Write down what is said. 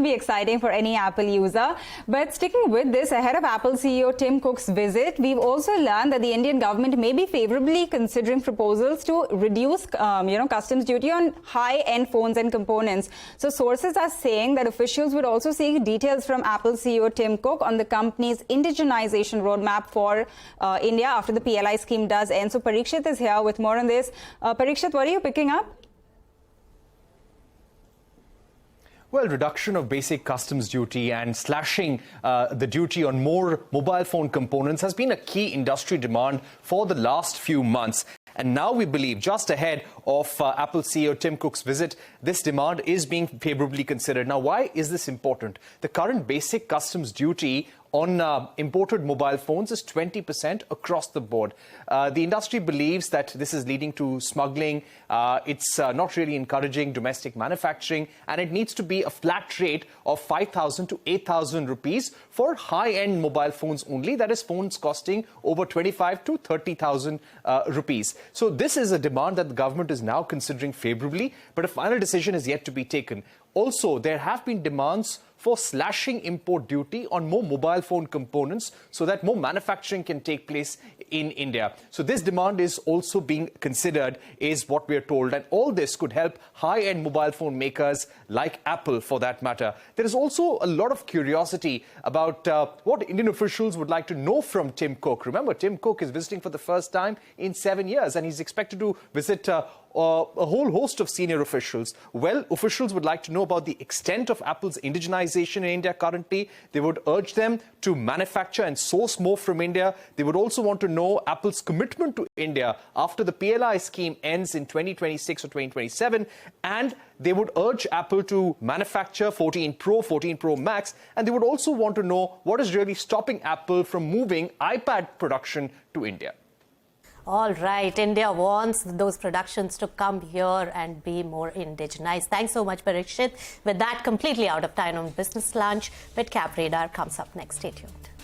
be exciting for any Apple user. But sticking with this, ahead of Apple CEO Tim Cook's visit, we've also learned that the Indian government may be favorably considering proposals to reduce, customs duty on high-end phones and components. So sources are saying that officials would also seek details from Apple CEO Tim Cook on the company's indigenization roadmap for India after the PLI scheme does end. So Parikshit is here with more on this. Parikshit, what are you picking up? Well, reduction of basic customs duty and slashing the duty on more mobile phone components has been a key industry demand for the last few months. And now we believe, just ahead of Apple CEO Tim Cook's visit, this demand is being favorably considered. Now, why is this important? The current basic customs duty on imported mobile phones is 20% across the board. The industry believes that this is leading to smuggling. It's not really encouraging domestic manufacturing, and it needs to be a flat rate of 5,000 to 8,000 rupees for high-end mobile phones only. That is, phones costing over 25 to 30,000 rupees. So this is a demand that the government is now considering favorably, but a final decision is yet to be taken. Also, there have been demands for slashing import duty on more mobile phone components so that more manufacturing can take place in India. So this demand is also being considered, is what we are told. And all this could help high-end mobile phone makers like Apple, for that matter. There is also a lot of curiosity about what Indian officials would like to know from Tim Cook. Remember, Tim Cook is visiting for the first time in 7 years, and he's expected to visit a whole host of senior officials. Well, officials would like to know about the extent of Apple's indigenization in India currently. They would urge them to manufacture and source more from India. They would also want to know Apple's commitment to India after the PLI scheme ends in 2026 or 2027. And they would urge Apple to manufacture 14 Pro, 14 Pro Max. And they would also want to know what is really stopping Apple from moving iPad production to India. All right, India wants those productions to come here and be more indigenized. Thanks so much, Parikshit. With that, completely out of time on Business Lunch, but Cap Radar comes up next. Stay tuned.